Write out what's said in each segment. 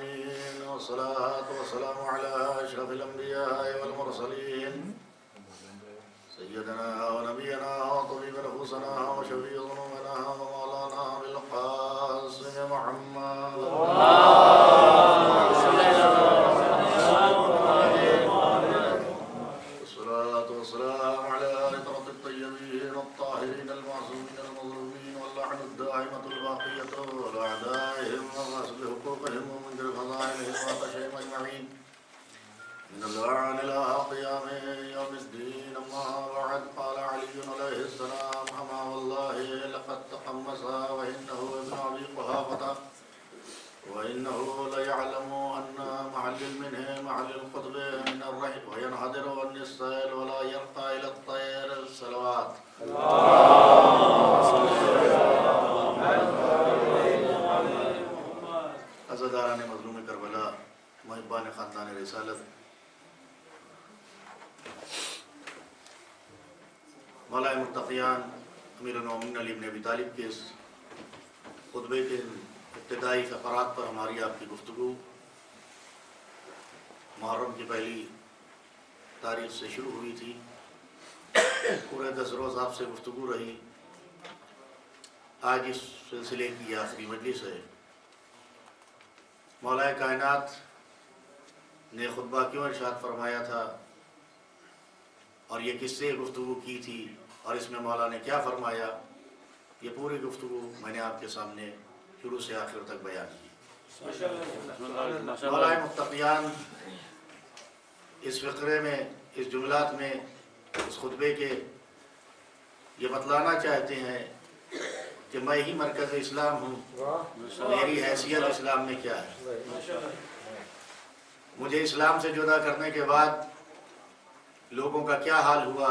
العالمين والصلاة والسلام على أشرف الأنبياء والمرسلين سيدنا ونبينا وطبيب نفوسنا وشفيع ذنوبنا ومولانا بالقاسم محمد والصلاة والسلام على عترة الطيبين الطاهرين المعصومين المظلومين واللعن الدائمة الباقية ولأعدائهم وغصب حقوقهم ومنكر فضائلهم وقشهم أجمعين من اللعن إلى قيام يوم الدين. أما بعد، قال علي عليه السلام: أما والله لقد تقمص وإنه ابن أبي قحافة وإنه ليعلم أن محل منه محل القطب من الرحب وينحدر عن السيل ولا يرقى إلى الطير. الصلوات. عزاداران مظلوم کربلا، محبان خاندان رسالت، مولا متقیان امیر المومنین علی بن ابی طالب کے اس خطبے کے ابتدائی فقرات پر ہماری آپ کی گفتگو محرم کی پہلی تاریخ سے شروع ہوئی تھی. پورے 10 روز آپ سے گفتگو رہی. آج اس سلسلے کی آخری مجلس ہے. مولا کائنات نے خطبہ کیوں ارشاد فرمایا تھا اور یہ کس سے گفتگو کی تھی اور اس میں مولا نے کیا فرمایا، یہ پوری گفتگو میں نے آپ کے سامنے شروع سے آخر تک بیان کی. مولا متقیان اس فقرے میں، اس جملات میں، اس خطبے کے یہ بتلانا چاہتے ہیں کہ میں ہی مرکز اسلام ہوں، میری حیثیت اسلام میں کیا ہے. مجھے اسلام سے جدا کرنے کے بعد لوگوں کا کیا حال ہوا،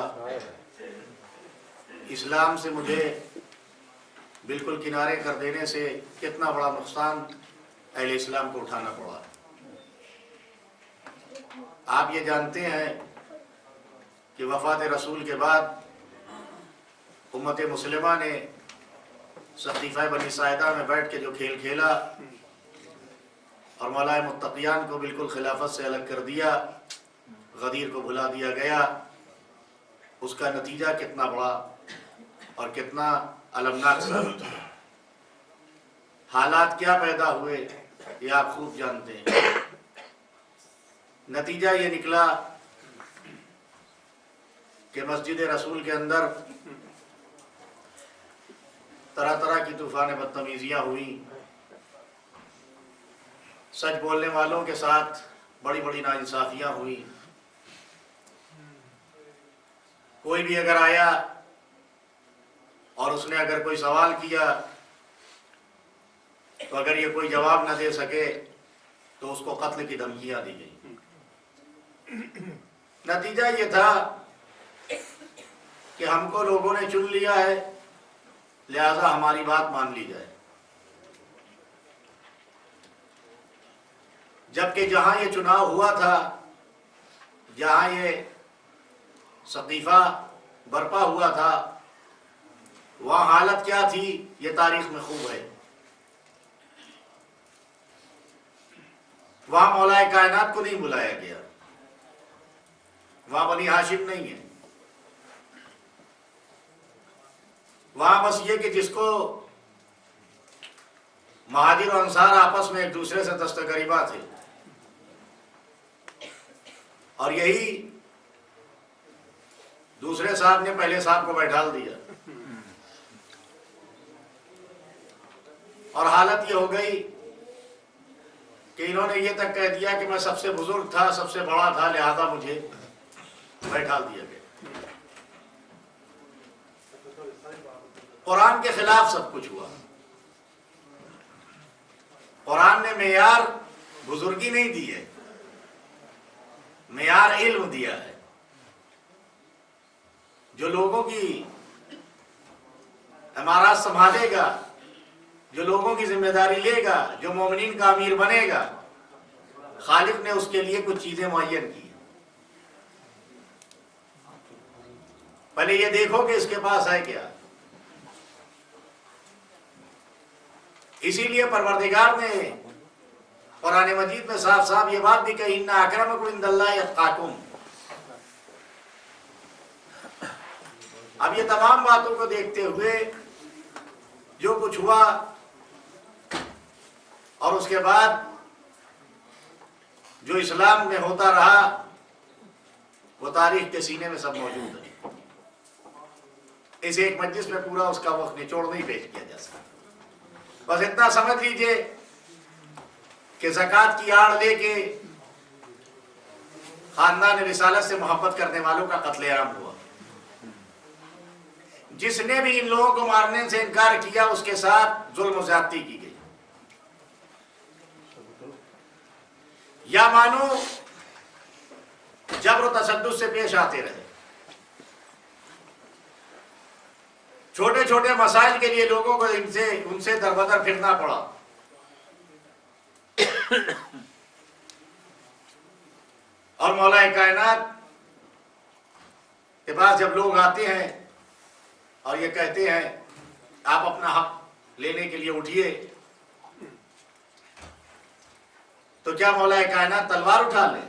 اسلام سے مجھے بالکل کنارے کر دینے سے کتنا بڑا نقصان اہل اسلام کو اٹھانا پڑا. آپ یہ جانتے ہیں کہ وفات رسول کے بعد امت مسلمہ نے سقیفہ بنی ساعدہ میں بیٹھ کے جو کھیل کھیلا اور مولا متقیان کو بالکل خلافت سے الگ کر دیا، غدیر کو بھلا دیا گیا، اس کا نتیجہ کتنا بڑا اور کتنا المناک ثابت ہوا. حالات کیا پیدا ہوئے یہ آپ خوب جانتے ہیں. نتیجہ یہ نکلا کہ مسجد رسول کے اندر طرح طرح کی طوفان بدتمیزیاں ہوئیں. سچ بولنے والوں کے ساتھ بڑی بڑی ناانصافیاں ہوئیں. کوئی بھی اگر آیا اور اس نے اگر کوئی سوال کیا تو اگر یہ کوئی جواب نہ دے سکے تو اس کو قتل کی دھمکیاں دی گئی. نتیجہ یہ تھا کہ ہم کو لوگوں نے چن لیا ہے، لہذا ہماری بات مان لی جائے. جبکہ جہاں یہ چناؤ ہوا تھا، جہاں یہ سقیفہ برپا ہوا تھا، وہاں حالت کیا تھی یہ تاریخ میں خوب ہے. وہاں مولا کائنات کو نہیں بلایا گیا، وہاں بنی ہاشم نہیں ہے. وہاں بس یہ کہ جس کو مہاجر و انصار آپس میں ایک دوسرے سے دستقریبا تھے اور یہی دوسرے صاحب نے پہلے صاحب کو بیٹھال دیا اور حالت یہ ہو گئی کہ انہوں نے یہ تک کہہ دیا کہ میں سب سے بزرگ تھا، سب سے بڑا تھا، لہذا مجھے بیٹھال دیا گیا. قرآن کے خلاف سب کچھ ہوا. قرآن نے معیار بزرگی نہیں دی ہے، معیار علم دیا ہے. جو لوگوں کی امارات سنبھالے گا، جو لوگوں کی ذمہ داری لے گا، جو مومنین کا امیر بنے گا، خالق نے اس کے لیے کچھ چیزیں معین کی. پہلے یہ دیکھو کہ اس کے پاس ہے کیا. اسی لیے پروردگار نے قرآن مجید میں صاف صاف یہ بات بھی کہی ان اکرمکم عند اللہ اتقاکم. اب یہ تمام باتوں کو دیکھتے ہوئے جو کچھ ہوا اور اس کے بعد جو اسلام میں ہوتا رہا وہ تاریخ کے سینے میں سب موجود ہے. اس ایک مجلس میں پورا اس کا وقت نچوڑ نہیں پیش کیا جا سکتا. بس اتنا سمجھ لیجئے کہ زکوٰۃ کی آڑ لے کے خاندان رسالت سے محبت کرنے والوں کا قتل عام ہوا. جس نے بھی ان لوگوں کو مارنے سے انکار کیا اس کے ساتھ ظلم و زیادتی کی گئی. یا مانو جبر و تشدد سے پیش آتے رہے. چھوٹے چھوٹے مسائل کے لیے لوگوں کو ان سے دربدر پھرنا پڑا. اور مولا کائنات کے پاس جب لوگ آتے ہیں اور یہ کہتے ہیں آپ اپنا حق لینے کے لیے اٹھیے تو کیا مولا کائنات تلوار اٹھا لیں؟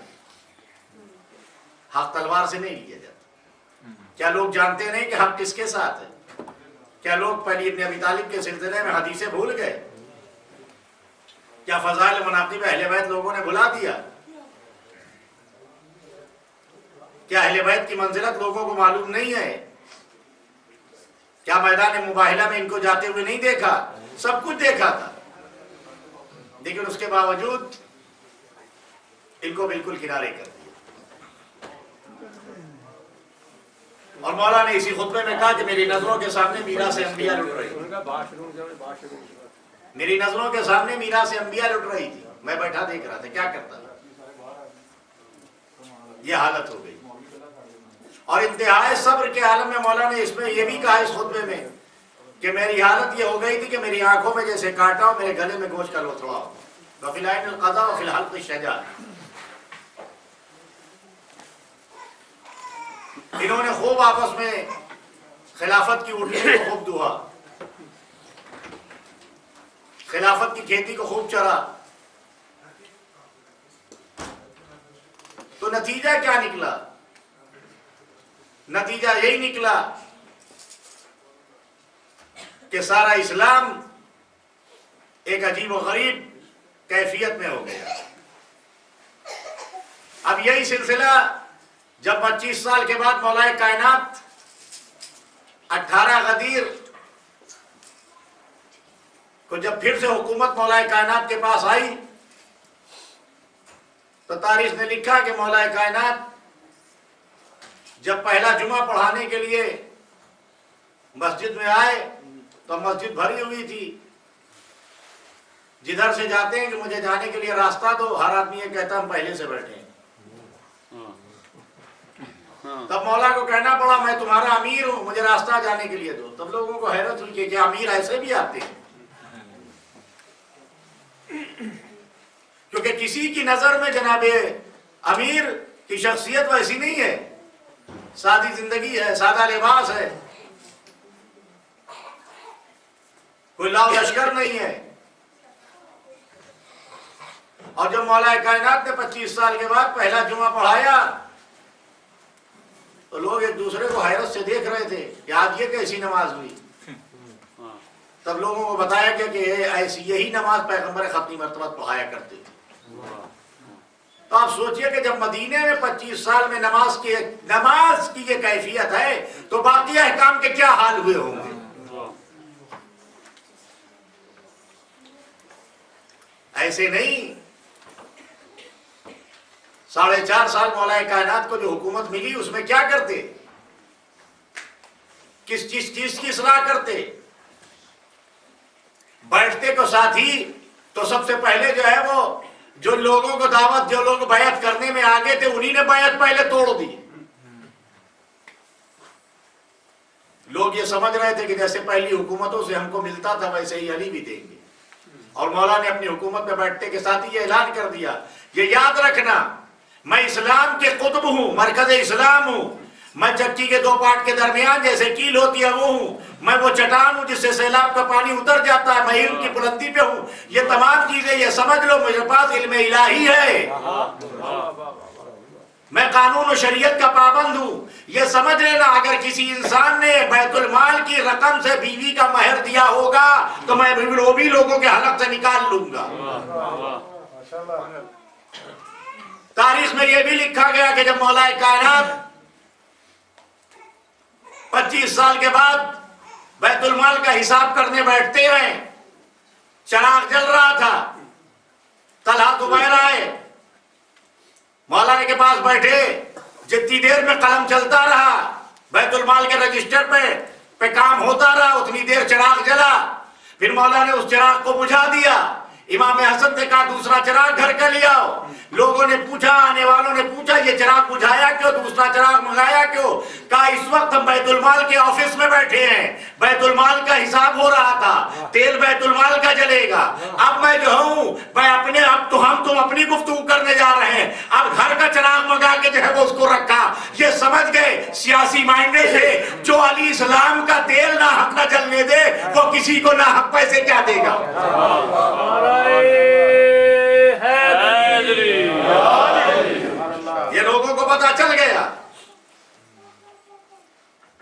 حق تلوار سے نہیں لیا جاتا. کیا لوگ جانتے نہیں کہ حق کس کے ساتھ ہے؟ کیا لوگ پہلی ابن ابی طالب کے سلسلے میں حدیثیں بھول گئے؟ کیا فضائل مناقب اہل بیت لوگوں نے بھلا دیا؟ کیا اہل بیت کی منزلت لوگوں کو معلوم نہیں ہے؟ کیا میدان مباہلہ میں ان کو جاتے ہوئے نہیں دیکھا؟ سب کچھ دیکھا تھا، لیکن اس کے باوجود ان کو بالکل کنارے کر دیا. اور مولا نے اسی خطبے میں کہا کہ میری نظروں کے سامنے میراث انبیاء لٹ رہی تھی. میری نظروں کے سامنے میراث انبیاء لٹ رہی تھی. میں بیٹھا دیکھ رہا تھا، کیا کرتا تھا. یہ حالت ہو گئی. اور انتہائی صبر کے عالم میں مولا نے اس میں یہ بھی کہا اس خطبے میں کہ میری حالت یہ ہو گئی تھی کہ میری آنکھوں میں جیسے کانٹا ہو، میرے گلے میں گوشت کا لوتھڑا ہو. وفی العین القضاء وفی الحلق الشجاع. انہوں نے خوب آپس میں خلافت کی اٹھنے کو خوب دہا، خلافت کی کھیتی کو خوب چرا. تو نتیجہ کیا نکلا؟ نتیجہ یہی نکلا کہ سارا اسلام ایک عجیب و غریب کیفیت میں ہو گیا. اب یہی سلسلہ جب 25 سال کے بعد مولا کائنات 18 غدیر کو جب پھر سے حکومت مولا کائنات کے پاس آئی تو تاریخ نے لکھا کہ مولا کائنات جب پہلا جمعہ پڑھانے کے لیے مسجد میں آئے تو مسجد بھری ہوئی تھی. جدھر سے جاتے ہیں کہ مجھے جانے کے لیے راستہ دو، ہر آدمی یہ کہتا ہم پہلے سے بیٹھے ہیں. تب مولا کو کہنا پڑا میں تمہارا امیر ہوں، مجھے راستہ جانے کے لیے دو. تب لوگوں کو حیرت ہوئی کہ امیر ایسے بھی آتے ہیں، کیونکہ کسی کی نظر میں جناب امیر کی شخصیت ویسی نہیں ہے. سادی زندگی ہے، سادہ لباس ہے، کوئی لاؤ لشکر نہیں ہے. اور جب مولا کائنات نے 25 سال کے بعد پہلا جمعہ پڑھایا تو لوگ ایک دوسرے کو حیرت سے دیکھ رہے تھے کہ آج یہ کیسی نماز ہوئی. تب لوگوں کو بتایا گیا کہ ایسی یہی نماز پیغمبر ختمی مرتبہ پڑھایا کرتے تھے. تو آپ سوچئے کہ جب مدینے میں 25 سال میں نماز کی یہ کیفیت ہے تو باقی احکام کے کیا حال ہوئے ہوں گے. ایسے نہیں. 4.5 سال مولا کائنات کو جو حکومت ملی اس میں کیا کرتے؟ کس چیز کی اصلاح کرتے؟ بیٹھتے کو ساتھی تو سب سے پہلے جو ہے وہ جو لوگوں کو دعوت، جو لوگ بیعت کرنے میں آگے تھے انہی نے بیعت پہلے توڑ دی. لوگ یہ سمجھ رہے تھے کہ جیسے پہلی حکومتوں سے ہم کو ملتا تھا ویسے ہی علی بھی دیں گے. اور مولا نے اپنی حکومت میں بیٹھتے کے ساتھ ہی یہ اعلان کر دیا، یہ یاد رکھنا میں اسلام کے قطب ہوں، مرکز اسلام ہوں، میں چکی کے دو پارٹ کے درمیان جیسے کیل ہوتی ہے وہ ہوں، میں وہ چٹان ہوں جس سے سیلاب کا پانی اتر جاتا ہے، میں ہی ان کی بلندی پہ ہوں. یہ تمام چیزیں یہ سمجھ لو میرے پاس علم الہی ہے، میں قانون و شریعت کا پابند ہوں. یہ سمجھ لینا اگر کسی انسان نے بیت المال کی رقم سے بیوی کا مہر دیا ہوگا تو میں وہ بھی لوگوں کے حلق سے نکال لوں گا. تاریخ میں یہ بھی لکھا گیا کہ جب مولا کائنات 25 سال کے بعد بیت المال کا حساب کرنے بیٹھتے ہیں، چراغ جل رہا تھا، طلحہ زبیر آئے، مولانا کے پاس بیٹھے، جتنی دیر میں قلم چلتا رہا بیت المال کے رجسٹر پہ کام ہوتا رہا، اتنی دیر چراغ جلا. پھر مولانا نے اس چراغ کو بجھا دیا. امام حسن نے کہا دوسرا چراغ گھر کا لے آؤ. لوگوں نے پوچھا، آنے والوں نے پوچھا یہ چراغ بجھایا کیوں، دوسرا چراغ منگایا کیوں؟ کہا اس وقت ہم بیت المال کے آفس میں بیٹھے ہیں، بیت المال کا حساب ہو رہا تھا، تیل بیت المال کا جلے گا. اب میں جو ہوں میں اپنے اب تو ہم تم اپنی گفتگو کرنے جا رہے ہیں، اب گھر کا چراغ منگا کے جو ہے وہ اس کو رکھا. یہ سمجھ گئے سیاسی مائنڈے سے جو علی اسلام کا تیل نہ حق نہ جلنے دے وہ کسی کو نہ حق پیسے کیا دے گا. یہ لوگوں کو پتا چل گیا.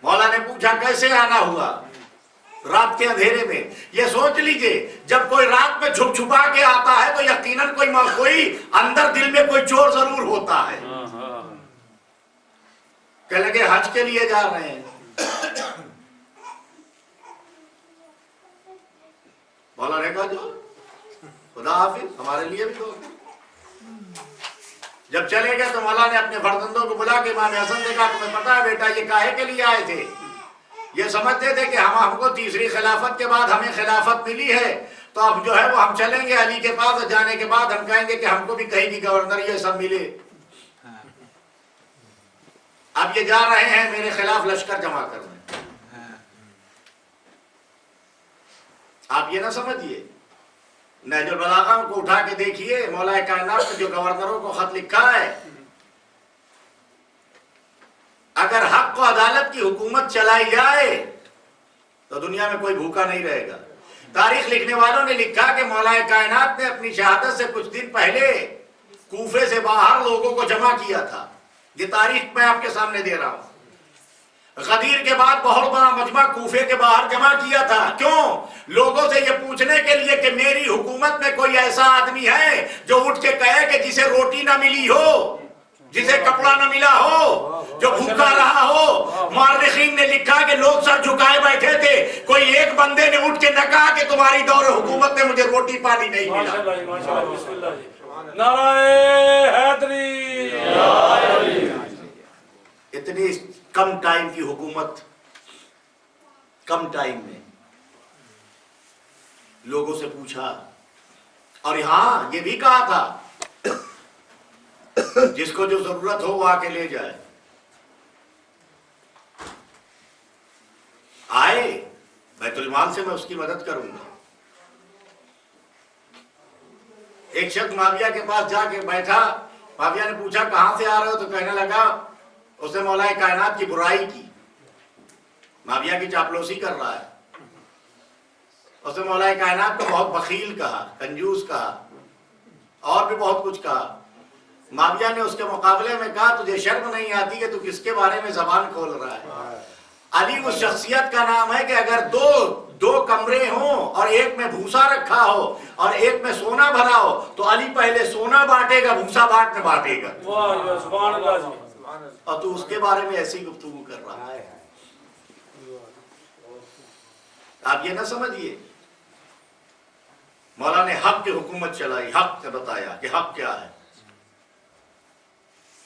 مولا نے پوچھا کیسے آنا ہوا؟ رات کے اندھیرے میں. یہ سوچ لیجئے جب کوئی رات میں چھپ چھپا کے آتا ہے تو یقیناً کوئی اندر دل میں کوئی چور ضرور ہوتا ہے. کہ لگے حج کے لیے جا رہے ہیں. مولا نے کہا جو خدا حافظ، ہمارے لیے بھی دو. جب چلے گئے تو مولا نے اپنے فرزندوں کو بلا کے امام حسن نے کہا تمہیں پتا ہے بیٹا یہ کاہے کے لیے آئے تھے؟ یہ سمجھتے تھے کہ ہم کو تیسری خلافت کے بعد ہمیں خلافت ملی ہے تو اب جو ہے وہ ہم چلیں گے علی کے پاس، جانے کے بعد ہم کہیں گے کہ ہم کو بھی کہیں کی گورنر یہ سب ملے. اب یہ جا رہے ہیں میرے خلاف لشکر جمع کرنے. آپ یہ نہ سمجھیے. نہج البلاغہ کو اٹھا کے دیکھیے، مولا کائنات نے جو گورنروں کو خط لکھا ہے، اگر حق و عدالت کی حکومت چلائی جائے تو دنیا میں کوئی بھوکا نہیں رہے گا. تاریخ لکھنے والوں نے لکھا کہ مولا کائنات نے اپنی شہادت سے کچھ دن پہلے کوفے سے باہر لوگوں کو جمع کیا تھا. یہ تاریخ میں آپ کے سامنے دے رہا ہوں. غدیر کے بعد بہت بڑا مجمع کوفے کے باہر جمع کیا تھا. کیوں؟ لوگوں سے یہ پوچھنے کے لیے کہ میری حکومت میں کوئی ایسا آدمی ہے جو اٹھ کے کہے کہ جسے روٹی نہ ملی ہو، جسے کپڑا نہ ملا ہو، جو بھوکا رہا ہو. مورخین نے لکھا کہ لوگ سر جھکائے بیٹھے تھے، کوئی ایک بندے نے اٹھ کے نہ کہا کہ تمہاری دور حکومت میں مجھے روٹی پانی نہیں ملا. نعرہ حیدری. اتنی کم ٹائم کی حکومت، کم ٹائم میں لوگوں سے پوچھا. اور ہاں یہ بھی کہا تھا جس کو جو ضرورت ہو وہ آ کے لے جائے. آئے بیت المال سے میں اس کی مدد کروں گا. ایک شخص معاویہ کے پاس جا کے بیٹھا. معاویہ نے پوچھا کہاں سے آ رہے ہو؟ تو کہنے لگا اس نے مولا کائنات کی برائی کی. معاویہ کی چاپلوسی کر رہا ہے. اس نے مولا کائنات کو بہت بخیل کہا، کنجوس کہا، اور بھی بہت کچھ کہا. معاویہ نے اس کے مقابلے میں کہا تجھے شرم نہیں آتی کہ تو کس کے بارے میں زبان کھول رہا ہے؟ علی اس شخصیت کا نام ہے کہ اگر دو کمرے ہوں اور ایک میں بھوسا رکھا ہو اور ایک میں سونا بھرا ہو تو علی پہلے سونا بانٹے گا، بھوسا بعد میں بانٹے گا. سبحان اللہ جی. اور تو اس کے بارے میں ایسی گفتگو کر رہا ہے. آپ یہ نہ سمجھیے. مولا نے حق کی حکومت چلائی، حق سے بتایا کہ حق کیا ہے.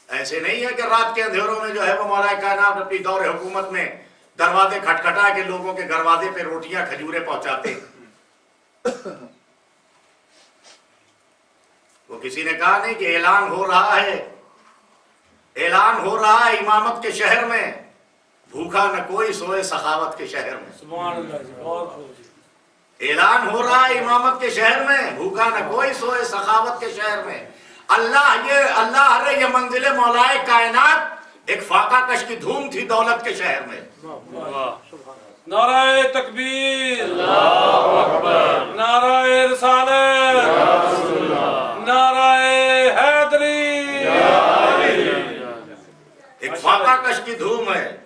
ایسے نہیں ہے کہ رات کے اندھیروں میں جو ہے وہ مولا کائنات اپنی دور حکومت میں دروازے کھٹکھٹا کے لوگوں کے دروازے پہ روٹیاں کھجورے پہنچاتے. وہ کسی نے کہا نہیں کہ اعلان ہو رہا ہے، اعلان ہو رہا ہے امامت کے شہر میں بھوکا نہ کوئی سوئے سخاوت کے شہر میں. سبحان اللہ جی. بہت اعلان ہو رہا ہے امامت کے شہر میں بھوکا نہ کوئی سوئے سخاوت کے شہر میں. اللہ یہ منزل مولا کائنات ایک فاقہ کش کی دھوم تھی دولت کے شہر میں. نعرہ تکبیر، نعرہ رسالت، نعرہ حیدری. ایک فاقہ کش کی دھوم ہے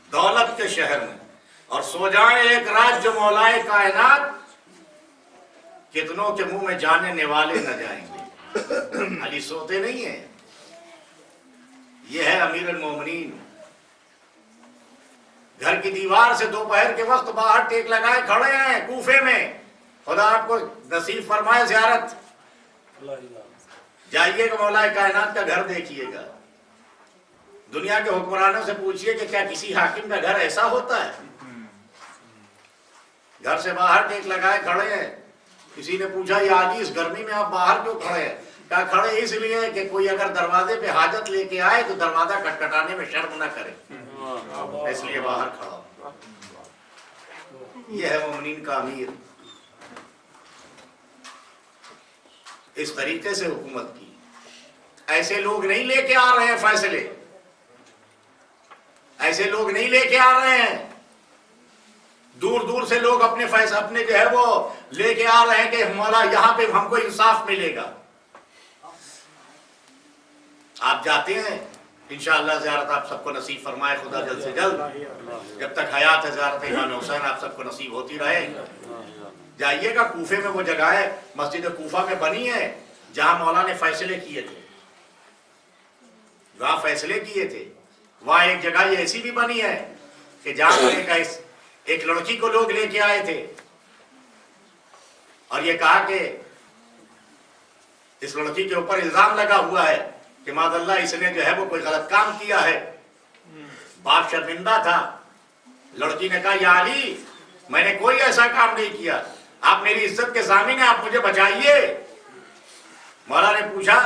دولت کے شہر میں. اور سو جائے ایک رات جو مولائے کائنات، کتنوں کے منہ میں جانے نوالے نہ جائیں گے. علی سوتے نہیں ہیں. یہ ہے امیر المومنین. گھر کی دیوار سے دوپہر کے وقت باہر ٹیک لگائے کھڑے ہیں کوفے میں. خدا آپ کو نصیب فرمائے زیارت. جائیے گا مولا کائنات کا گھر دیکھیے گا. دنیا کے حکمرانوں سے پوچھئے کہ کیا کسی حاکم کا گھر ایسا ہوتا ہے؟ گھر سے باہر ٹیک لگائے کھڑے ہیں. کسی نے پوچھا یا علی اس گرمی میں آپ باہر کیوں کھڑے ہیں؟ کہا کھڑے اس لیے کہ کوئی اگر دروازے پہ حاجت لے کے آئے تو دروازہ کھٹکھٹانے میں شرم نہ کرے، اس لیے باہر کھڑا ہوں. یہ ہے مومنین کا امیر. اس طریقے سے حکومت کی. ایسے لوگ نہیں لے کے آ رہے ہیں فیصلے، ایسے لوگ نہیں لے کے آ رہے ہیں. دور دور سے لوگ اپنے فیصلے اپنے جو ہے وہ لے کے آ رہے ہیں کہ مولا یہاں پہ ہم کو انصاف ملے گا. آپ جاتے ہیں انشاءاللہ زیارت آپ سب کو نصیب فرمائے خدا جلد سے جلد. جب تک حیات ہے زیارت امام حسین آپ سب کو نصیب ہوتی رہے. جائیے گا کوفے میں، وہ جگہ ہے مسجد کوفہ میں بنی ہے جہاں مولا نے فیصلے کیے تھے. جہاں فیصلے کیے تھے وہاں ایک جگہ یہ ایسی بھی بنی ہے کہ جہاں ایک لڑکی کو لوگ لے کے آئے تھے اور یہ کہا کہ اس لڑکی کے اوپر الزام لگا ہوا ہے کہ معاذ اللہ اس نے جو ہے وہ کوئی غلط کام کیا ہے. باپ شرمندہ تھا. لڑکی نے کہا یا علی میں نے کوئی ایسا کام نہیں کیا، آپ میری عزت کے ضامن ہیں، آپ مجھے بچائیے. مولا نے پوچھا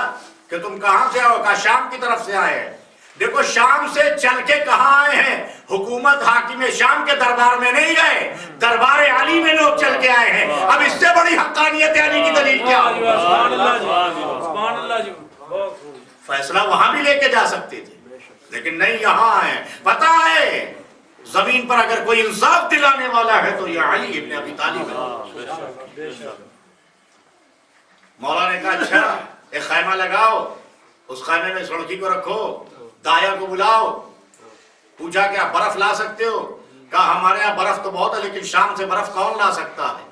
کہ تم کہاں سے آؤ؟ کہا شام کی طرف سے آئے ہیں. دیکھو شام سے چل کے کہاں آئے ہیں؟ حکومت حاکم شام کے دربار میں نہیں گئے، دربار علی میں لوگ چل کے آئے ہیں. اب اس سے بڑی حقانیت علی کی دلیل کیا ہو؟ سبحان اللہ جی. فیصلہ وہاں بھی لے کے جا سکتے تھے لیکن نہیں، یہاں آئے. پتا ہے زمین پر اگر کوئی انصاف دلانے والا ہے تو یہ علی ابن ابی طالب ہے. مولا نے کہا اچھا ایک خیمہ لگاؤ، اس خیمے میں اس لڑکی کو رکھو، دایا کو بلاؤ. پوچھا کہ آپ برف لا سکتے ہو؟ کہا ہمارے یہاں برف تو بہت ہے لیکن شام سے برف کون لا سکتا ہے؟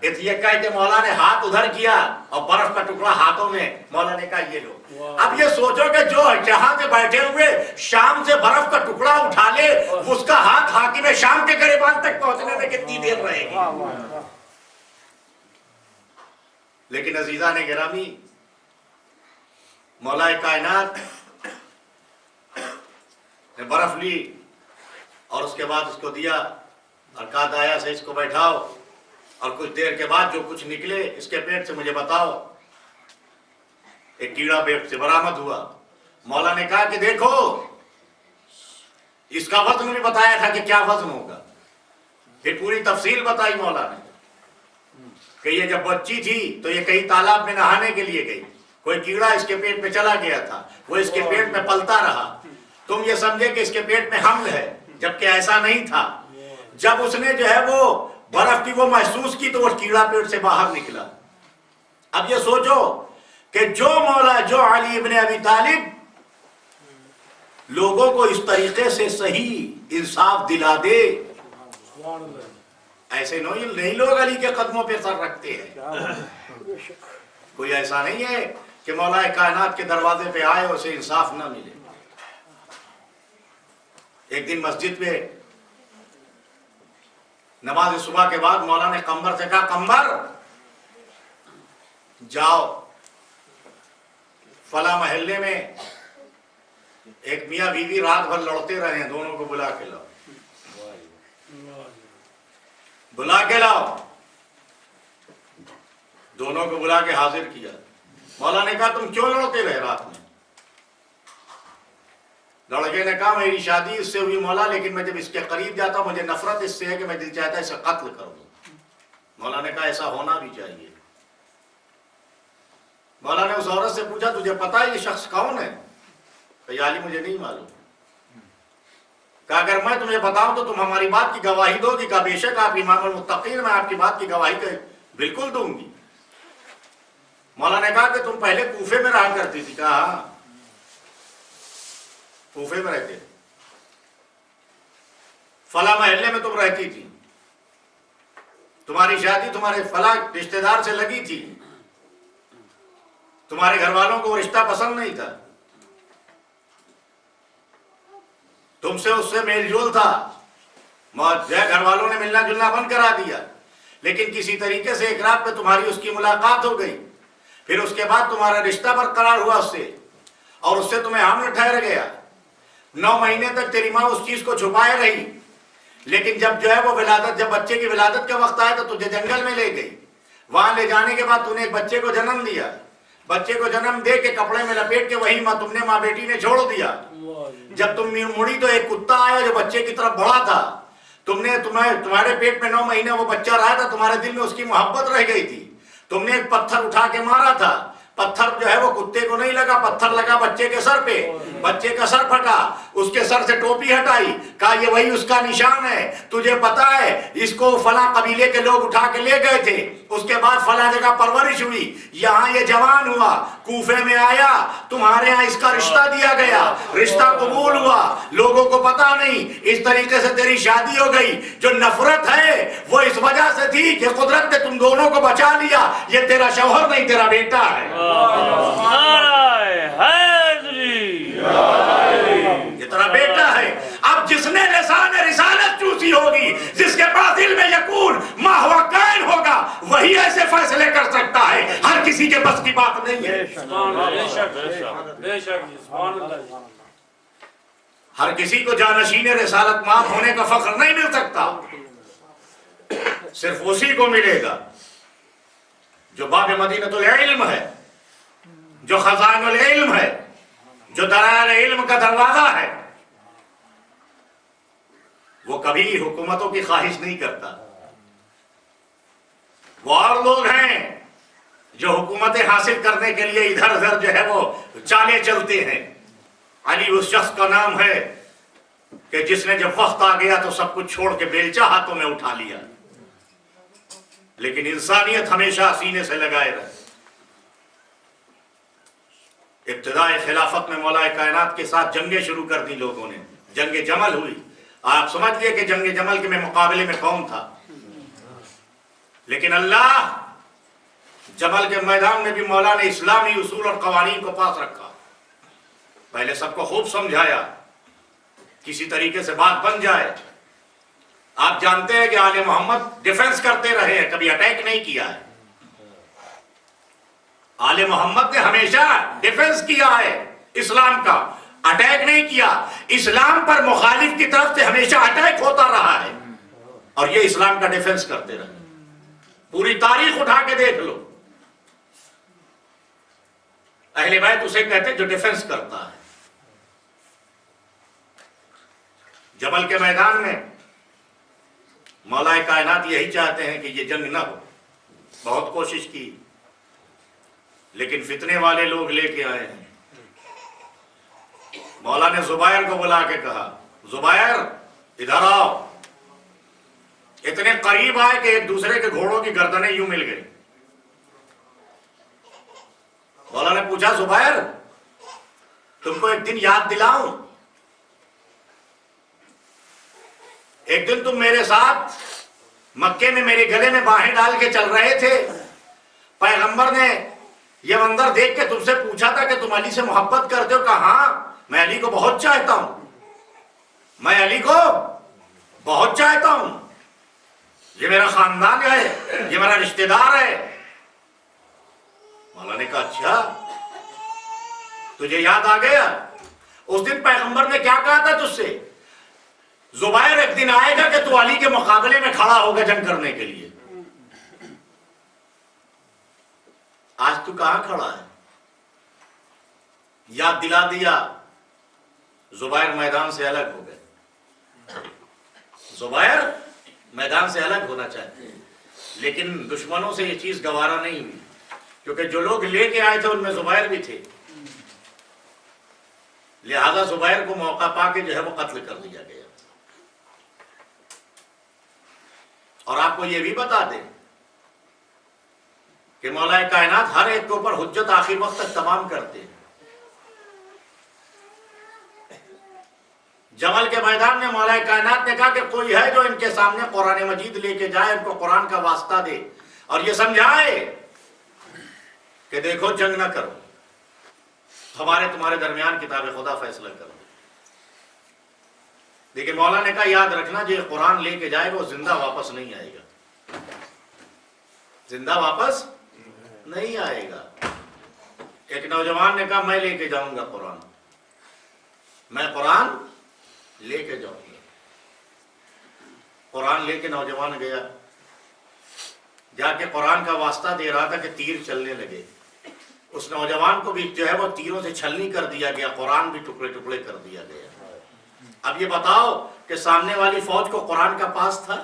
یہ کہہ کہ مولا نے ہاتھ ادھر کیا اور برف کا ٹکڑا ہاتھوں میں. مولا نے کہا یہ لو. اب یہ سوچو کہ جو جہاں سے بیٹھے ہوئے شام سے برف کا ٹکڑا اٹھا لے، اس کا ہاتھ حاکم شام کے گریبان تک پہنچنے میں کتنی دیر رہے گی. لیکن عزیزان گرامی، مولا کائنات نے برف لی اور اس کے بعد اس کو دیا اور کہا دایا سے اس کو بیٹھاؤ اور کچھ دیر کے بعد جو کچھ نکلے اس کے پیٹ سے مجھے بتاؤ. ایک کیڑا پیٹ سے برآمد ہوا. مولا نے کہا کہ دیکھو اس کا وزن بھی بتایا تھا کہ کیا وزن ہوگا. پھر پوری تفصیل بتائی مولا نے کہ یہ جب بچی تھی تو یہ کہیں تالاب میں نہانے کے لیے گئی، کوئی کیڑا اس کے پیٹ میں چلا گیا تھا، وہ اس کے پیٹ میں پلتا رہا. تم یہ سمجھے کہ اس کے پیٹ میں حمل ہے، جبکہ ایسا نہیں تھا. جب اس نے جو ہے وہ برف کی وہ محسوس کی تو وہ کیڑا پیٹ سے باہر نکلا. اب یہ سوچو کہ جو مولا جو علی ابن ابی طالب لوگوں کو اس طریقے سے صحیح انصاف دلا دے، ایسے نہیں لوگ علی کے قدموں پہ سر رکھتے ہیں. کوئی ایسا نہیں ہے کہ مولا کائنات کے دروازے پہ آئے اسے انصاف نہ ملے. ایک دن مسجد میں نماز صبح کے بعد مولا نے قمبر سے کہا قمبر جاؤ فلاں محلے میں ایک میاں بیوی رات بھر لڑتے رہے ہیں، دونوں کو بلا کے لاؤ. بلا کے لاؤ. دونوں کو بلا کے حاضر کیا. مولا نے کہا تم کیوں لڑتے رہے رات میں؟ لڑکے نے کہا میری شادی اس سے ہوئی مولا، لیکن میں جب اس کے قریب جاتا مجھے نفرت اس سے ہے کہ میں دل چاہتا ہے اسے قتل کر دوں. مولا نے کہا ایسا ہونا بھی چاہیے. مولا نے اس عورت سے پوچھا تجھے پتا ہے یہ شخص کون ہے؟ کہ یا علی مجھے نہیں معلوم. کہ اگر میں تمہیں بتاؤں تو تم ہماری بات کی گواہی دو گی. کہ بے شک آپ امام المتقین، میں آپ کی بات کی گواہی بالکل دوں گی. مولا نے کہا کہ تم پہلے کوفے میں رہا کرتی تھی. کہا ہاں کوفے میں رہتے. فلاں محلے میں تم رہتی تھی، تمہاری شادی تمہارے فلاں رشتہ دار سے لگی تھی، تمہارے گھر والوں کو وہ رشتہ پسند نہیں تھا، تم سے اس سے میل جول تھا، گھر والوں نے ملنا جلنا بند کرا دیا، لیکن کسی طریقے سے ایک رات پہ تمہاری اس کی ملاقات ہو گئی. پھر اس کے بعد تمہارا رشتہ برقرار ہوا اس سے، اور اس سے تمہیں حامل ٹھہر گیا. 9 مہینے تک تیری ماں اس چیز کو چھپائے رہی، لیکن جب جو ہے وہ ولادت، جب بچے کی ولادت کا وقت آیا تو تجھے جنگل میں لے گئی. وہاں لے جانے کے بعد تو نے ایک بچے کو جنم دیا. بچے کو جنم دے کے کپڑے میں لپیٹ کے وہی تم نے ماں بیٹی نے چھوڑ دیا. جب تم مڑی تو ایک کتا آیا جو بچے کی طرف بڑا تھا. تمہارے پیٹ میں 9 مہینے وہ بچہ رہا تھا، تمہارے دل میں اس کی محبت رہ گئی تھی. تم نے ایک پتھر اٹھا کے مارا تھا. پتھر جو ہے وہ کتے کو نہیں لگا، پتھر لگا بچے کے سر پہ. بچے کا سر پھٹا، اس کے سر سے ٹوپی ہٹائی. کہا یہ وہی اس کا نشان ہے. تجھے پتا ہے اس کو فلاں قبیلے کے لوگ اٹھا کے لے گئے تھے، اس کے بعد فلاں جگہ پرورش ہوئی، یہاں یہ جوان ہوا، کوفے میں آیا، تمہارے ہاں اس کا رشتہ دیا گیا، رشتہ قبول ہوا. لوگوں کو پتا نہیں، اس طریقے سے تیری شادی ہو گئی. جو نفرت ہے وہ اس وجہ سے تھی کہ قدرت نے تم دونوں کو بچا لیا. یہ تیرا شوہر نہیں، تیرا بیٹا ہے. یہ تیرا بیٹا ہے. اب جس نے لسان رسالت چوسی ہوگی، جس کے پاس علم یقون ما ہوا کائن ہوگا، وہی ایسے فیصلے کر سکتا ہے. ہر کسی کے بس کی بات نہیں ہے. ہر کسی کو جانشین رسالت ماں ہونے کا فخر نہیں مل سکتا. صرف اسی کو ملے گا جو باب مدینۃ العلم ہے، جو خزائن العلم ہے، جو درائر علم کا دروازہ ہے. وہ کبھی حکومتوں کی خواہش نہیں کرتا. وہ اور لوگ ہیں جو حکومتیں حاصل کرنے کے لیے ادھر ادھر جو ہے وہ چالیں چلتے ہیں. علی اس شخص کا نام ہے کہ جس نے جب وقت آ گیا تو سب کچھ چھوڑ کے بیلچہ ہاتھوں میں اٹھا لیا، لیکن انسانیت ہمیشہ سینے سے لگائے رہے. ابتدائی خلافت میں مولا کائنات کے ساتھ جنگیں شروع کر دی لوگوں نے. جنگ جمل ہوئی. آپ سمجھ گئے کہ جنگ جمل کے مقابلے میں کون تھا، لیکن اللہ جمل کے میدان میں بھی مولا نے اسلامی اصول اور قوانین کو پاس رکھا. پہلے سب کو خوب سمجھایا، کسی طریقے سے بات بن جائے. آپ جانتے ہیں کہ آل محمد ڈیفنس کرتے رہے ہیں، کبھی اٹیک نہیں کیا ہے. آل محمد نے ہمیشہ ڈیفنس کیا ہے اسلام کا، اٹیک نہیں کیا. اسلام پر مخالف کی طرف سے ہمیشہ اٹیک ہوتا رہا ہے، اور یہ اسلام کا ڈیفنس کرتے رہے. پوری تاریخ اٹھا کے دیکھ لو، اہل بیت اسے کہتے جو ڈیفنس کرتا ہے. جبل کے میدان میں مولا کائنات یہی چاہتے ہیں کہ یہ جنگ نہ ہو. بہت کوشش کی، لیکن فتنے والے لوگ لے کے آئے ہیں. مولا نے زبیر کو بلا کے کہا، زبیر ادھر آؤ. اتنے قریب آئے کہ ایک دوسرے کے گھوڑوں کی گردنیں یوں مل گئی. مولا نے پوچھا، زبیر تم کو ایک دن یاد دلاؤں؟ ایک دن تم میرے ساتھ مکے میں میرے گلے میں باہیں ڈال کے چل رہے تھے. پیغمبر نے یہ منظر دیکھ کے تم سے پوچھا تھا کہ تم علی سے محبت کرتے ہو. کہا ہاں، میں علی کو بہت چاہتا ہوں، میں علی کو بہت چاہتا ہوں. یہ میرا خاندان ہے، یہ میرا رشتہ دار ہے. مولا نے کہا اچھا تجھے یاد آ گیا. اس دن پیغمبر نے کیا کہا تھا تجھ سے؟ زبیر ایک دن آئے گا کہ تو علی کے مقابلے میں کھڑا ہوگا جنگ کرنے کے لیے. آج تو کہاں کھڑا ہے؟ یاد دلا دیا. زبیر میدان سے الگ ہو گئے. زبیر میدان سے الگ ہونا چاہتے ہیں، لیکن دشمنوں سے یہ چیز گوارا نہیں ہوئی، کیونکہ جو لوگ لے کے آئے تھے ان میں زبیر بھی تھے. لہذا زبیر کو موقع پا کے جو ہے وہ قتل کر دیا گیا. اور آپ کو یہ بھی بتا دیں کہ مولا کائنات ہر ایک کے اوپر حجت آخر وقت تک تمام کرتے ہیں. جمل کے میدان میں مولا کائنات نے کہا کہ کوئی ہے جو ان کے سامنے قرآن مجید لے کے جائے، ان کو قرآن کا واسطہ دے اور یہ سمجھائے کہ دیکھو جنگ نہ کرو، تمہارے درمیان کتاب خدا فیصلہ کرو. لیکن مولا نے کہا یاد رکھنا جو قرآن لے کے جائے وہ زندہ واپس نہیں آئے گا، زندہ واپس نہیں آئے گا. ایک نوجوان نے کہا میں لے کے جاؤں گا قرآن، میں قرآن لے کے جاؤں گا. قرآن لے کے نوجوان گیا، جا کے قرآن کا واسطہ دے رہا تھا کہ تیر چلنے لگے. اس نوجوان کو بھی جو ہے وہ تیروں سے چھلنی کر دیا گیا، قرآن بھی ٹکڑے ٹکڑے کر دیا گیا. اب یہ بتاؤ کہ سامنے والی فوج کو قرآن کا پاس تھا،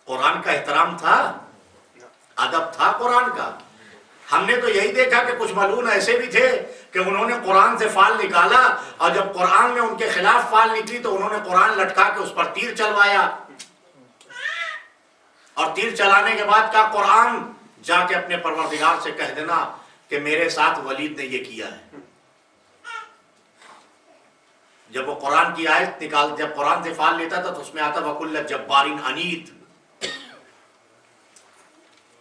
قرآن کا احترام تھا، ادب تھا قرآن کا. ہم نے تو یہی دیکھا کہ کچھ ملعون ایسے بھی تھے کہ انہوں نے قرآن سے فال نکالا اور جب قرآن میں ان کے خلاف فال نکلی تو انہوں نے قرآن لٹکا کے اس پر تیر چلوایا، اور تیر چلانے کے بعد کہا قرآن جا کے اپنے پروردگار سے کہہ دینا کہ میرے ساتھ ولید نے یہ کیا ہے. جب وہ قرآن کی آیت جب قرآن سے فال لیتا تھا تو اس میں آتا وَكُلَّ جَبَّارٍ عَنِيدٍ.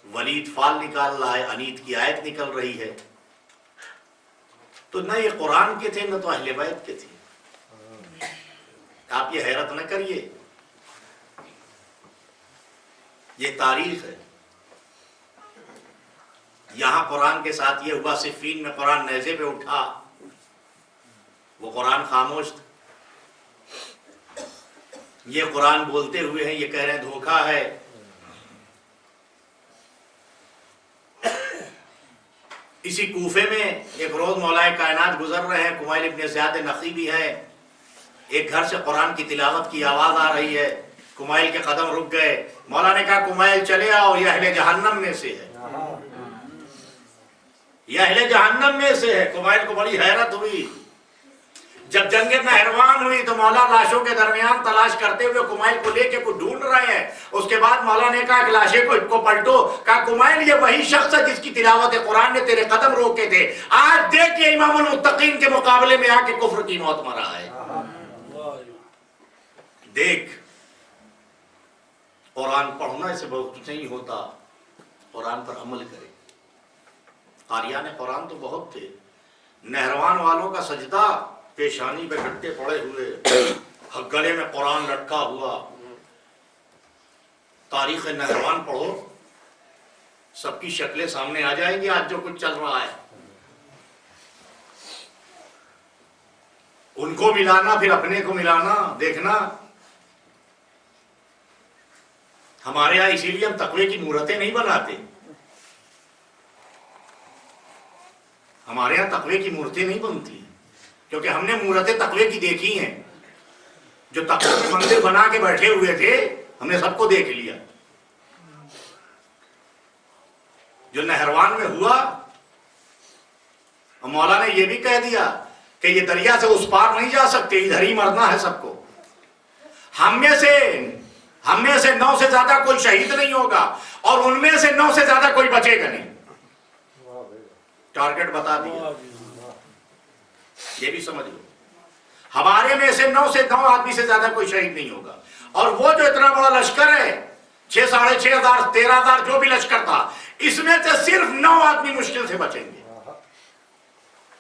ولید فال نکال رہا ہے، انید کی آیت نکل رہی ہے. تو نہ یہ قرآن کے تھے نہ تو اہل بیت کے تھے. آپ یہ حیرت نہ کریے، یہ تاریخ ہے. یہاں قرآن کے ساتھ یہ ہوا، صفین میں قرآن نیزے پہ اٹھا، وہ قرآن خاموش تھا. یہ قرآن بولتے ہوئے ہیں، یہ کہہ رہے ہیں دھوکہ ہے. اسی کوفے میں ایک روز مولا کائنات گزر رہے ہیں، کمیل ابن زیاد نخعی بھی ہے. ایک گھر سے قرآن کی تلاوت کی آواز آ رہی ہے، کمیل کے قدم رک گئے. مولا نے کہا کمیل چلے آؤ، یہ اہل جہنم میں سے ہے، یہ اہل جہنم میں سے ہے. کمیل کو بڑی حیرت ہوئی. جب جنگ نہروان ہوئی تو مولا لاشوں کے درمیان تلاش کرتے ہوئے کمیل کو لے کے کچھ ڈھونڈ رہے ہیں. اس کے بعد مولا نے کہا کہ لاشے کو پلٹو. کہا کمیل یہ وہی شخص ہے جس کی تلاوت قرآن نے تیرے قدم روکے تھے. آج دیکھ یہ امام المتقین کے مقابلے میں آ کے کفر کی موت مرا ہے. دیکھ قرآن پڑھنا اسے بہت نہیں ہوتا، قرآن پر عمل کرے. قاریان قرآن تو بہت تھے. نہروان والوں کا سجدہ پیشانی پہ گٹے پڑے ہوئے، گلے میں قرآن لٹکا ہوا. تاریخ نہروان پڑھو، سب کی شکلیں سامنے آ جائیں گی آج جو کچھ چل رہا ہے. ان کو ملانا پھر اپنے کو ملانا، دیکھنا. ہمارے یہاں اسی لیے ہم تقوی کی مورتیں نہیں بناتے. ہمارے یہاں تقوی کی مورتیں نہیں بنتی کیونکہ ہم نے مورتیں تقوی کی دیکھی ہیں. جو تقوی کے مندر بنا کے بیٹھے ہوئے تھے ہم نے سب کو دیکھ لیا. جو نہروان میں ہوا، مولا نے یہ بھی کہہ دیا کہ یہ دریا سے اس پار نہیں جا سکتے، ادھر ہی مرنا ہے سب کو. ہم میں سے 9 سے زیادہ کوئی شہید نہیں ہوگا اور ان میں سے 9 سے زیادہ کوئی بچے گا نہیں. ٹارگٹ بتا دیا. یہ بھی سمجھ لو، ہمارے میں سے 9 سے 9 آدمی سے زیادہ کوئی شہید نہیں ہوگا. اور وہ جو اتنا بڑا لشکر ہے، 6 ساڑھے 6 ہزار 13 ہزار جو بھی لشکر تھا، اس میں سے صرف 9 آدمی مشکل سے بچیں گے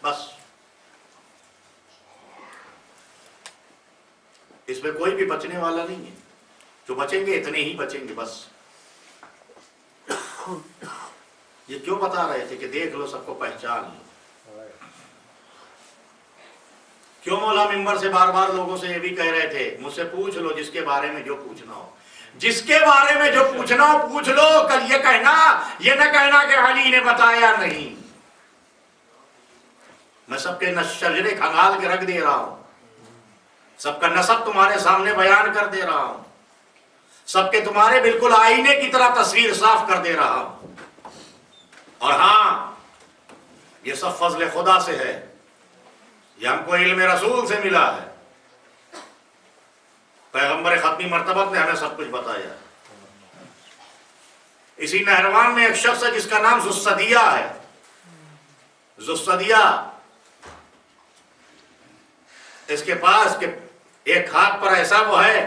بس. اس میں کوئی بھی بچنے والا نہیں ہے. جو بچیں گے اتنے ہی بچیں گے بس. یہ کیوں بتا رہے تھے کہ دیکھ لو، سب کو پہچان لو. کیوں مولا منبر سے بار بار لوگوں سے یہ بھی کہہ رہے تھے مجھ سے پوچھ لو جس کے بارے میں جو پوچھنا ہو، جس کے بارے میں جو پوچھنا ہو پوچھ لو. کل یہ نہ کہنا کہ علی نے بتایا نہیں. میں سب کے شجرے کھنگال کے رکھ دے رہا ہوں، سب کا نسب تمہارے سامنے بیان کر دے رہا ہوں، سب کے تمہارے بالکل آئینے کی طرح تصویر صاف کر دے رہا ہوں. اور ہاں، یہ سب فضل خدا سے ہے. یہ ہم کو علم رسول سے ملا ہے، پیغمبر ختمی مرتبت نے ہمیں سب کچھ بتایا۔ اسی نہروان میں ایک شخص ہے جس کا نام ذوالصدیہ ہے۔ ذوالصدیہ، اس کے پاس کہ ایک ہاتھ پر ایسا وہ ہے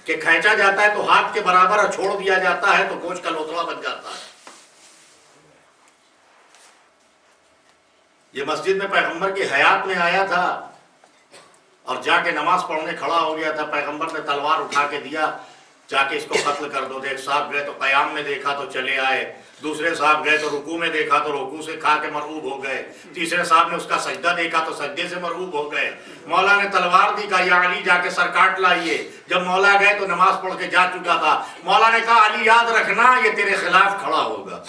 کہ کھینچا جاتا ہے تو ہاتھ کے برابر، اور چھوڑ دیا جاتا ہے تو گوشت کا لوتھڑا بن جاتا ہے۔ یہ مسجد میں پیغمبر کی حیات میں آیا تھا اور جا کے نماز پڑھنے کھڑا ہو گیا تھا۔ پیغمبر نے تلوار اٹھا کے دیا، جا کے اس کو قتل کر دو۔ ایک صاحب گئے تو قیام میں دیکھا تو چلے آئے، دوسرے صاحب گئے تو رکوع میں دیکھا تو رکوع سے کھا کے مرعوب ہو گئے، تیسرے صاحب نے اس کا سجدہ دیکھا تو سجدے سے مرعوب ہو گئے۔ مولا نے تلوار دی، کہا یا علی جا کے سر کاٹ لائیے۔ جب مولا گئے تو نماز پڑھ کے جا چکا تھا۔ مولا نے کہا علی یاد رکھنا یہ تیرے خلاف کھڑا ہوگا۔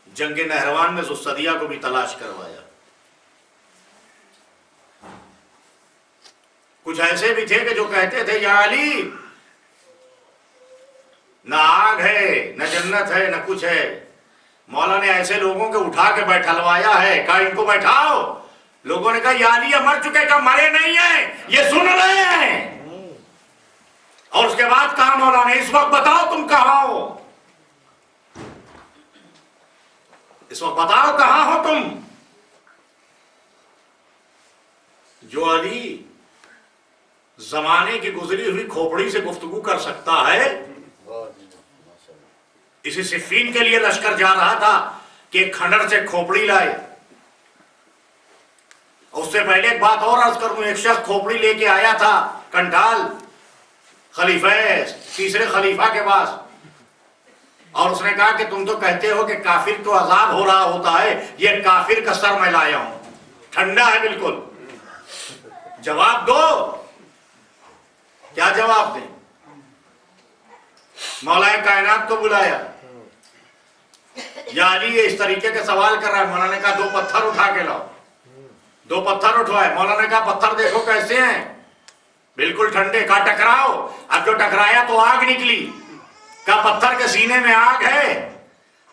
جنگ نہروان میں ذوالصدیہ کو بھی تلاش کروایا۔ کچھ ایسے بھی تھے کہ جو کہتے تھے یا علی نہ آگ ہے نہ جنت ہے نہ کچھ ہے۔ مولا نے ایسے لوگوں کے اٹھا کے بیٹھلوایا ہے، کہا ان کو بیٹھاؤ۔ لوگوں نے کہا یا علی یہ مر چکے، کہا مرے نہیں ہیں، یہ سن رہے ہیں۔ اور اس کے بعد کہا مولا نے اس وقت بتاؤ تم کہاں ہو، اس وقت بتاؤ کہاں ہو تم۔ جو علی زمانے کی گزری ہوئی کھوپڑی سے گفتگو کر سکتا ہے، اسی صفین کے لیے لشکر جا رہا تھا کہ ایک کھنڈر سے کھوپڑی لائے۔ اس سے پہلے ایک بات اور عرض کروں، ایک شخص کھوپڑی لے کے آیا تھا کنڈال خلیفہ تیسرے خلیفہ کے پاس، اور اس نے کہا کہ تم تو کہتے ہو کہ کافر کو عذاب ہو رہا ہوتا ہے، یہ کافر کا سر میں لایا ہوں، ٹھنڈا ہے بالکل، جواب دو۔ کیا جواب دیں؟ مولا کائنات کو بلایا، یا علی یہ اس طریقے کے سوال کر رہا ہے۔ مولا نے کہا دو پتھر اٹھا کے لاؤ۔ دو پتھر اٹھوائے۔ مولا نے کہا پتھر دیکھو کیسے ہیں، بالکل ٹھنڈے۔ کہا ٹکراؤ۔ اب جو ٹکرایا تو آگ نکلی۔ کہا پتھر کے سینے میں آگ ہے،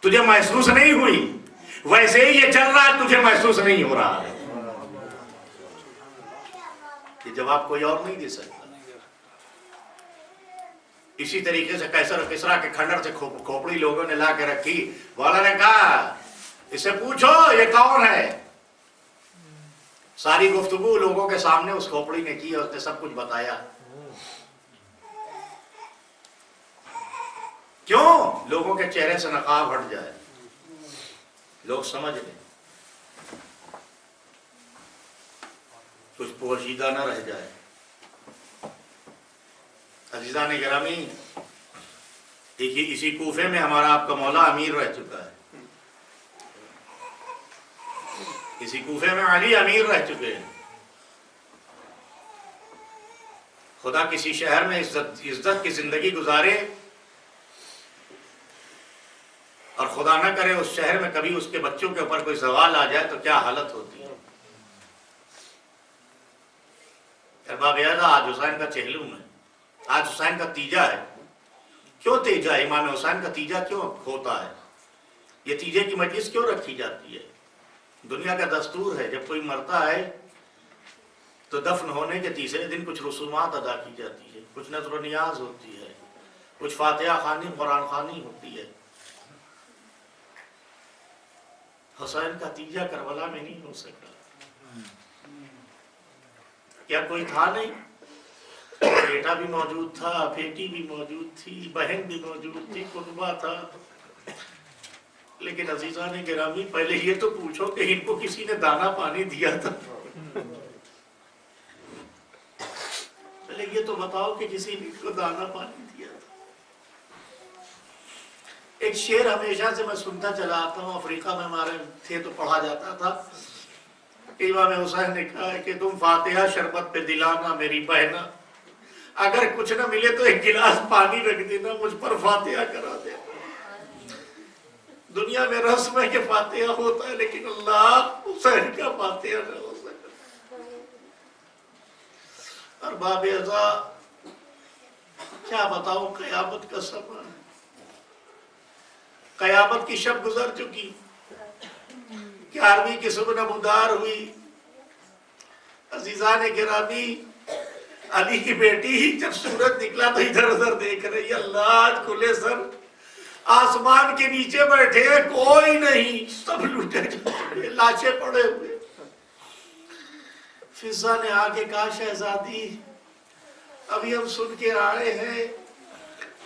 تجھے محسوس نہیں ہوئی، ویسے ہی یہ چل رہا ہے، تجھے محسوس نہیں ہو رہا ہے۔ یہ جواب کوئی اور نہیں دے سکتا۔ اسی طریقے سے قیصر و کسریٰ کے کھنڈر سے کھوپڑی لوگوں نے لا کے رکھی۔ مولا نے کہا اسے پوچھو یہ کون ہے۔ ساری گفتگو لوگوں کے سامنے اس کھوپڑی نے کی اور اس نے سب کچھ بتایا۔ کیوں؟ لوگوں کے چہرے سے نقاب ہٹ جائے، لوگ سمجھ لیں، کچھ پوشیدہ نہ رہ جائے۔ عزیزان گرامی، دیکھیے اسی کوفے میں ہمارا آپ کا مولا امیر رہ چکا ہے، اسی کوفے میں علی امیر رہ چکے ہیں۔ خدا کسی شہر میں عزت کی زندگی گزارے اور خدا نہ کرے اس شہر میں کبھی اس کے بچوں کے اوپر کوئی زوال آ جائے تو کیا حالت ہوتی ہے۔ ارباب اعزاز، آج حسین کا چہلم ہے، آج حسین کا تیجا ہے۔ کیوں تیجا؟ امام حسین کا تیجا کیوں ہوتا ہے؟ یہ تیجے کی مجلس کیوں رکھی جاتی ہے؟ دنیا کا دستور ہے جب کوئی مرتا ہے تو دفن ہونے کے تیسرے دن کچھ رسومات ادا کی جاتی ہے، کچھ نذر و نیاز ہوتی ہے، کچھ فاتحہ خوانی قرآن خوانی ہوتی ہے۔ حسین کا تیجا کربلا میں نہیں ہو سکتا۔ کیا کوئی تھا نہیں؟ بیٹا بھی موجود تھا، بیٹی بھی موجود تھی، بہن بھی موجود تھی، کنبہ تھا۔ لیکن عزیزان گرامی، پہلے یہ تو پوچھو کہ ان کو کسی نے دانا پانی دیا تھا؟ پہلے یہ تو بتاؤ کہ کسی نے ان کو دانا پانی دیا تھا؟ ایک شعر ہمیشہ سے میں سنتا چلا آتا ہوں، افریقہ میں ہمارے تھے تو پڑھا جاتا تھا کہ امام حسین نے کہا ہے کہ تم فاتحہ شربت پہ دلانا میری بہنا، اگر کچھ نہ ملے تو ایک گلاس پانی رکھ دینا، مجھ پر فاتحہ کرا دینا۔ دنیا میں رسم ہے کہ فاتحہ ہوتا ہے، لیکن اللہ حسین کا فاتحہ نہ ہو سکا۔ اور باب ازا کیا بتاؤں، قیامت کا سماں ہے، قیامت کی شب گزر چکی، 11ویں قسم نمودار ہوئی. عزیزان گرامی، علی کی بیٹی ہی جب سورج نکلا تو ادھر ادھر دیکھ رہی، اللہ آج کھلے سر آسمان کے نیچے بیٹھے کوئی نہیں، سب لوٹے جائے، لاشیں پڑے ہوئے. فضا نے آگے کہا شہزادی ابھی ہم سن کے آئے ہیں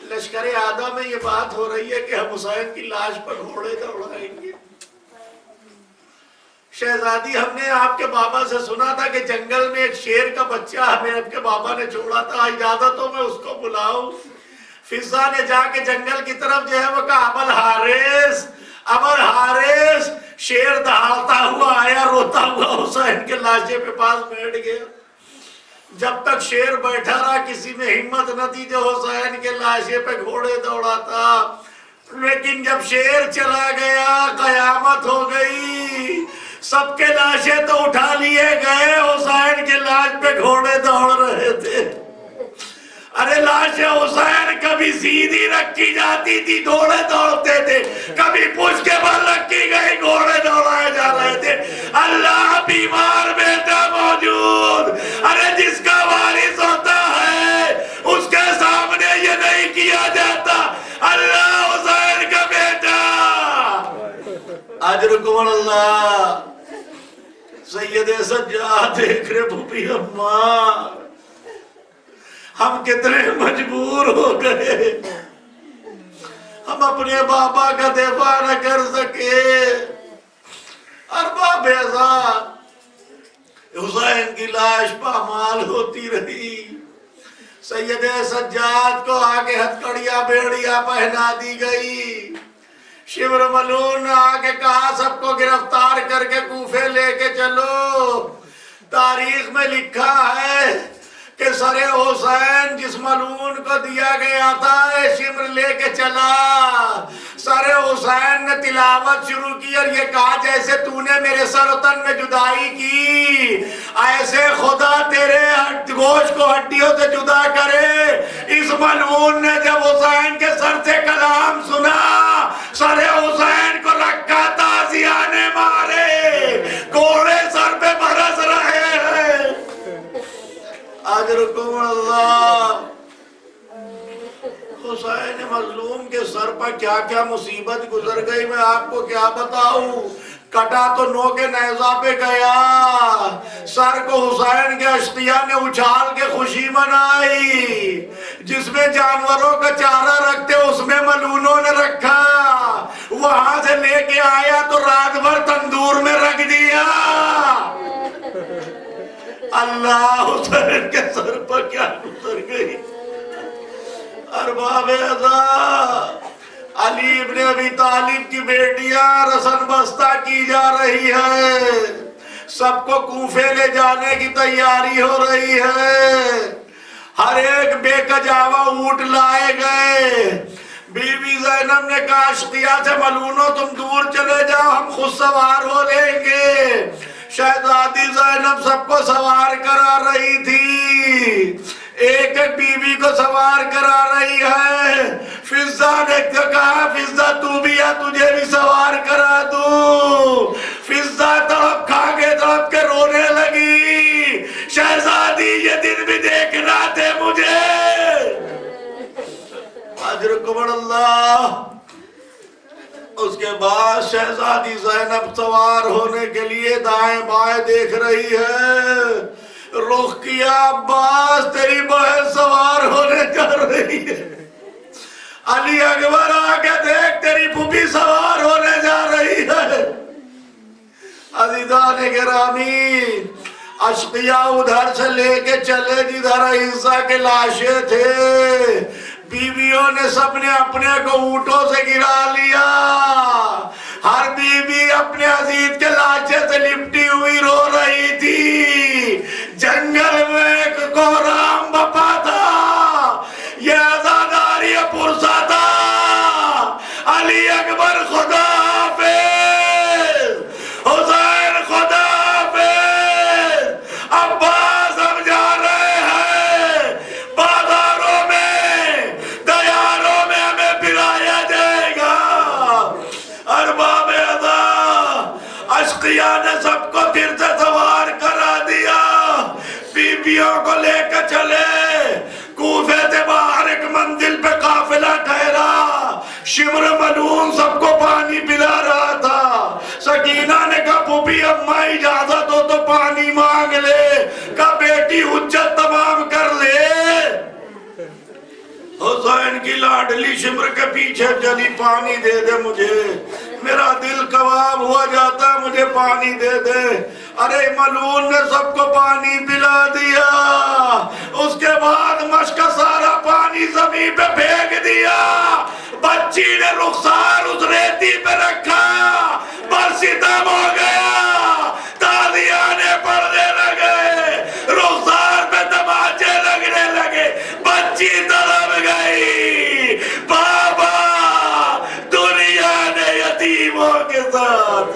لشکر آدھا میں یہ بات ہو رہی ہے کہ ہم حسین کی لاش پر گھوڑے دوڑائیں گے. شہزادی ہم نے آپ کے بابا سے سنا تھا کہ جنگل میں ایک شیر کا بچہ ہمیں آپ کے بابا نے چھوڑا تھا، اجازت ہو میں اس کو بلاؤں. فضا نے جا کے جنگل کی طرف جو ہے وہ کہا ابر حارث. شیر دہاڑتا ہوا آیا، روتا ہوا حسین کے لاشے پہ پاس بیٹھ گیا. جب تک شیر بیٹھا رہا کسی میں ہمت نہ تھی جو حسین کے لاشے پہ گھوڑے دوڑاتا. لیکن جب شیر چلا گیا قیامت ہو گئی، سب کے لاشیں تو اٹھا لیے گئے، حسین کے لاش پہ گھوڑے دوڑ رہے تھے. ارے لاش حسین کبھی سیدھی رکھی جاتی تھی گھوڑے دوڑتے تھے، کبھی پوچھ کے بل رکھی گئی گھوڑے دوڑائے جا رہے تھے. اللہ بیمار بیٹا موجود، ارے جس کا وارث ہوتا ہے اس کے سامنے یہ نہیں کیا جاتا. اللہ حسین کا بیٹا اجرکم اللہ. سید سجاد دیکھ رہے بھوپی اماں ہم کتنے مجبور ہو گئے، ہم اپنے بابا کا دفاع نہ کر سکے. ارباب اعزاز حسین کی لاش پامال ہوتی رہی. سید سجاد کو آگے ہتھکڑیاں بیڑیاں پہنا دی گئی. شمر ملون نے آگے کہا سب کو گرفتار کر کے کوفے لے کے چلو. تاریخ میں لکھا ہے کہ سر حسین جس ملعون کو دیا گیا تھا شمر لے کے چلا. سر حسین نے تلاوت شروع کی اور یہ کہا جیسے تو نے میرے سر و تن میں جدائی کی ایسے خدا تیرے گوشت کو ہڈیوں سے جدا کرے. اس ملعون نے جب حسین کے سر سے کلام سنا، سر حسین کو رکھا تازیانے مارے، گھوڑے سر پہ برس رہے ہیں. اجرکم اللہ. حسین مظلوم کے سر پر کیا کیا مصیبت گزر گئی میں آپ کو کیا بتاؤں. کٹا تو نو کے نیزہ پہ گیا، سر کو حسین کے اشقیاء نے اچھال کے خوشی منائی. جس میں جانوروں کا چارہ رکھتے اس میں ملعونوں نے رکھا. وہاں سے لے کے آیا تو رات بھر تندور میں رکھ دیا. اللہ حسین کے سر پر کیا گزر گئی. ارباب اعزاز علی ابن ابی طالب کی بیٹیاں رسن بستہ کی جا رہی ہے، سب کو کوفے لے جانے کی تیاری ہو رہی ہے. ہر ایک بے کجاوا اونٹ لائے گئے. بی بی زینب نے کہا اشقیاء سے ملعونوں تم دور چلے جاؤ، ہم خود سوار ہو لیں گے. شہزادی زینب سب کو سوار کرا رہی تھی، ایک ایک بی بی کو سوار کرا رہی ہے. فضا نے کہا فضا تو بھی یا تجھے بھی سوار کرا دوں. فضا تڑپ کھا کے تڑپ کے رونے لگی. شہزادی یہ دن بھی دیکھنا تھے مجھے. اجرکم اللہ. اس کے بعد شہزادی زینب سوار ہونے کے لیے دائیں بائیں دیکھ رہی ہے. رخ کیا عباس تیری بہن سوار ہونے جا رہی ہے. علی اکبر آگے دیکھ تیری پھوپھی سوار ہونے جا رہی ہے. عزیزان گرامی اشقیاء ادھر سے لے کے چلے جدھر عیسیٰ کے لاشیں تھے. بیویوں نے سب نے اپنے کو اونٹوں سے گرا لیا. ہر بیوی اپنے عزیز کے لاشے سے لپٹی ہوئی رو رہی تھی. جنگل میں ایک کوہرام بپا تھا، یہ آزادار یہ پرسا تھا. علی اکبر خدا حافظ، حسین خدا حافظ. عباس ہم جا رہے ہیں، بازاروں میں دیاروں میں ہمیں پھرایا جائے گا. تازیہ نے سب کو پھر سے سوار کرا دیا، بیویوں کو لے کے چلے، کوفے سے باہر ایک منزل پہ قافلہ ٹھہرا، شمر ملعون سب کو پانی پلا رہا تھا۔ سکینہ نے کہا پھوپھی اماں اجازت ہو تو پانی مانگ لے، کہا بیٹی حجت تمام کر لے۔ حسین کی لاڈلی شمر کے پیچھے چلی، پانی دے دے مجھے، میرا دل کباب ہوا جاتا ہے، مجھے پانی دے دے۔ ارے ملعون نے سب کو پانی پلا دیا، اس کے بعد مشق کا سارا پانی زمین پہ پھینک دیا، بچی نے رخسار اس ریتی پہ رکھا، بس ختم ہو گیا، تازیانے پڑنے لگے، رخسار پہ تماچے لگنے لگے، بچی تڑپ گئی۔ بابا دنیا نے یتیموں کے ساتھ